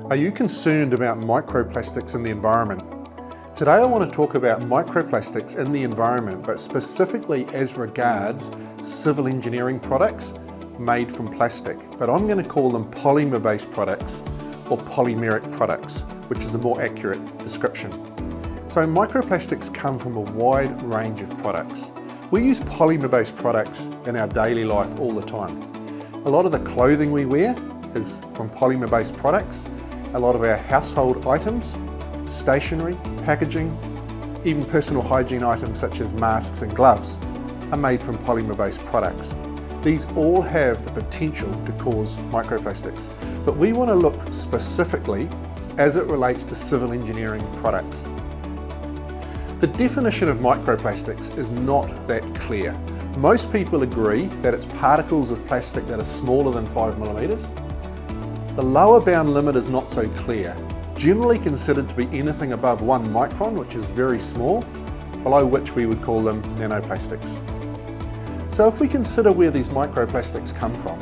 Are you concerned about microplastics in the environment? Today I want to talk about microplastics in the environment, but specifically as regards civil engineering products made from plastic. But I'm going to call them polymer-based products or polymeric products, which is a more accurate description. So microplastics come from a wide range of products. We use polymer-based products in our daily life all the time. A lot of the clothing we wear is from polymer-based products. A lot of our household items, stationery, packaging, even personal hygiene items such as masks and gloves are made from polymer-based products. These all have the potential to cause microplastics, but we want to look specifically as it relates to civil engineering products. The definition of microplastics is not that clear. Most people agree that it's particles of plastic that are smaller than 5 millimeters. The lower bound limit is not so clear, generally considered to be anything above 1 micron, which is very small, below which we would call them nanoplastics. So if we consider where these microplastics come from,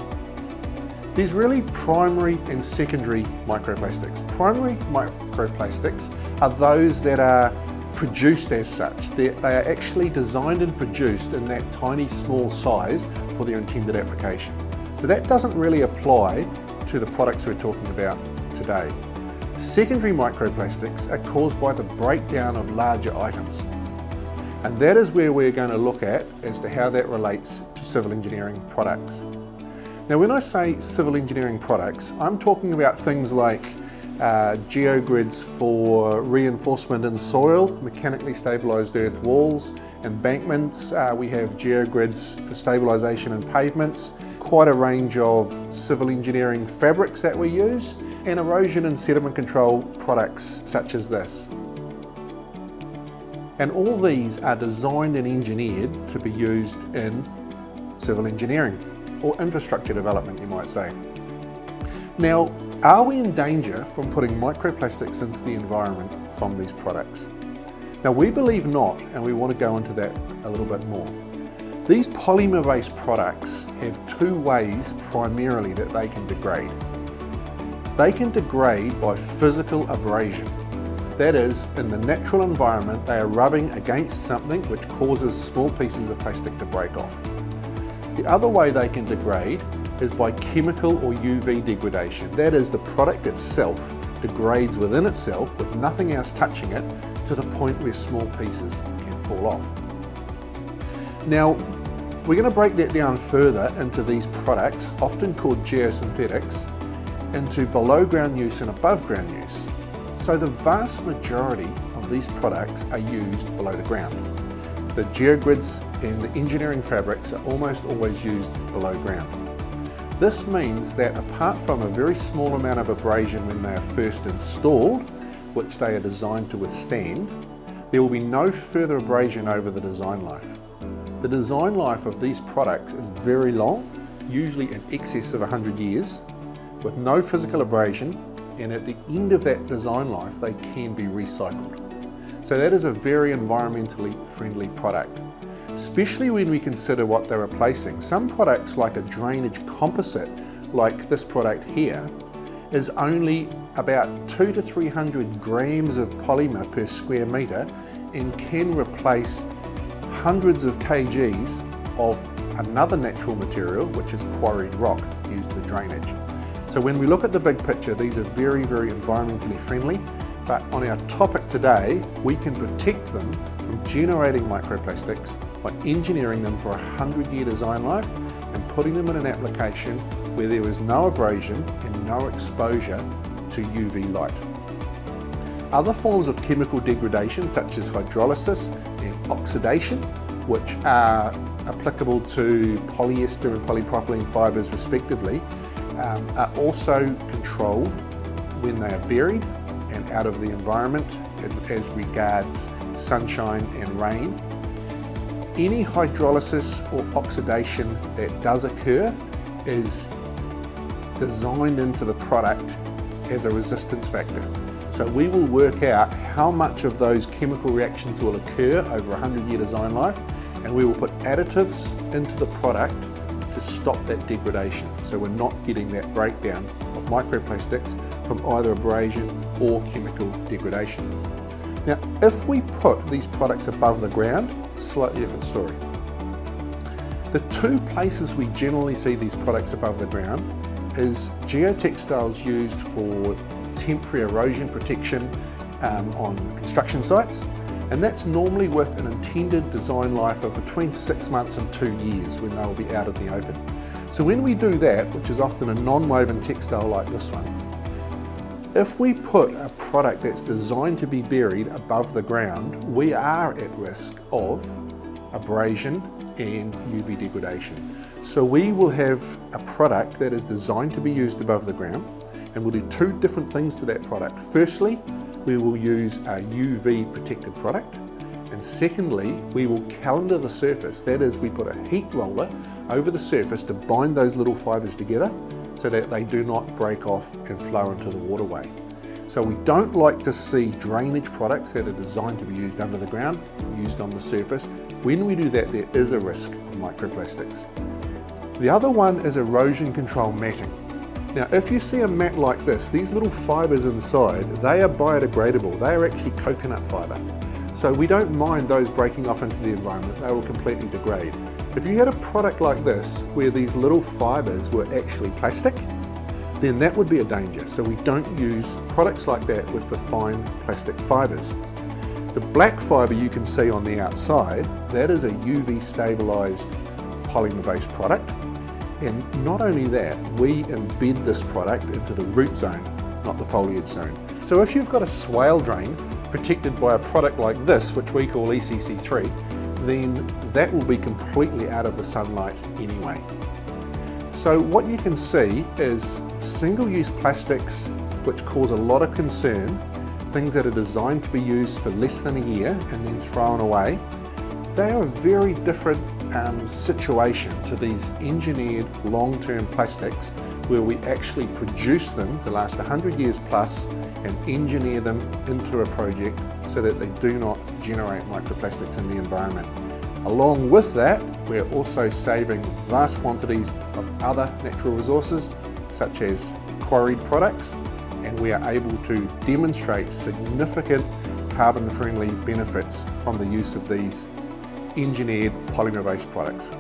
there's really primary and secondary microplastics. Primary microplastics are those that are produced as such. They are actually designed and produced in that tiny small size for their intended application. So that doesn't really apply to the products we're talking about today. Secondary microplastics are caused by the breakdown of larger items. And that is where we're going to look at as to how that relates to civil engineering products. Now when I say civil engineering products, I'm talking about things like geogrids for reinforcement in soil, mechanically stabilised earth walls, embankments. We have geogrids for stabilisation in pavements, quite a range of civil engineering fabrics that we use, and erosion and sediment control products such as this. And all these are designed and engineered to be used in civil engineering or infrastructure development, you might say. Now, are we in danger from putting microplastics into the environment from these products? Now we believe not, and we want to go into that a little bit more. These polymer-based products have two ways primarily that they can degrade. They can degrade by physical abrasion. That is, in the natural environment, they are rubbing against something which causes small pieces of plastic to break off. The other way they can degrade is by chemical or UV degradation. That is, the product itself degrades within itself with nothing else touching it to the point where small pieces can fall off. Now, we're going to break that down further into these products, often called geosynthetics, into below ground use and above ground use. So the vast majority of these products are used below the ground. The geogrids and the engineering fabrics are almost always used below ground. This means that apart from a very small amount of abrasion when they are first installed, which they are designed to withstand, there will be no further abrasion over the design life. The design life of these products is very long, usually in excess of 100 years, with no physical abrasion, and at the end of that design life they can be recycled. So that is a very environmentally friendly product, especially when we consider what they're replacing. Some products like a drainage composite, like this product here, is only about 200 to 300 grams of polymer per square metre and can replace hundreds of kgs of another natural material, which is quarried rock used for drainage. So when we look at the big picture, these are very, very environmentally friendly, but on our topic today, we can protect them from generating microplastics by engineering them for a 100-year design life and putting them in an application where there is no abrasion and no exposure to UV light. Other forms of chemical degradation such as hydrolysis and oxidation, which are applicable to polyester and polypropylene fibres respectively, are also controlled when they are buried and out of the environment as regards sunshine and rain. Any hydrolysis or oxidation that does occur is designed into the product as a resistance factor. So we will work out how much of those chemical reactions will occur over a 100-year design life, and we will put additives into the product to stop that degradation. So we're not getting that breakdown of microplastics from either abrasion or chemical degradation. Now, if we put these products above the ground, slightly different story. The two places we generally see these products above the ground is geotextiles used for temporary erosion protection on construction sites, and that's normally with an intended design life of between 6 months and 2 years when they'll be out in the open. So when we do that, which is often a non-woven textile like this one, if we put a product that's designed to be buried above the ground, we are at risk of abrasion and UV degradation. So we will have a product that is designed to be used above the ground, and we'll do two different things to that product. Firstly, we will use a UV protected product, and secondly, we will calendar the surface. That is, we put a heat roller over the surface to bind those little fibres together so that they do not break off and flow into the waterway. So we don't like to see drainage products that are designed to be used under the ground, used on the surface. When we do that, there is a risk of microplastics. The other one is erosion control matting. Now, if you see a mat like this, these little fibres inside, they are biodegradable. They are actually coconut fibre. So we don't mind those breaking off into the environment. They will completely degrade. If you had a product like this, where these little fibres were actually plastic, then that would be a danger. So we don't use products like that with the fine plastic fibres. The black fibre you can see on the outside, that is a UV stabilised polymer-based product. And not only that, we embed this product into the root zone, not the foliage zone. So if you've got a swale drain protected by a product like this, which we call ECC3, then that will be completely out of the sunlight anyway. So what you can see is single-use plastics which cause a lot of concern, things that are designed to be used for less than a year and then thrown away. They are a very different situation to these engineered long-term plastics where we actually produce them to last 100 years plus and engineer them into a project so that they do not generate microplastics in the environment. Along with that, we're also saving vast quantities of other natural resources such as quarried products, and we are able to demonstrate significant carbon-friendly benefits from the use of these engineered polymer-based products.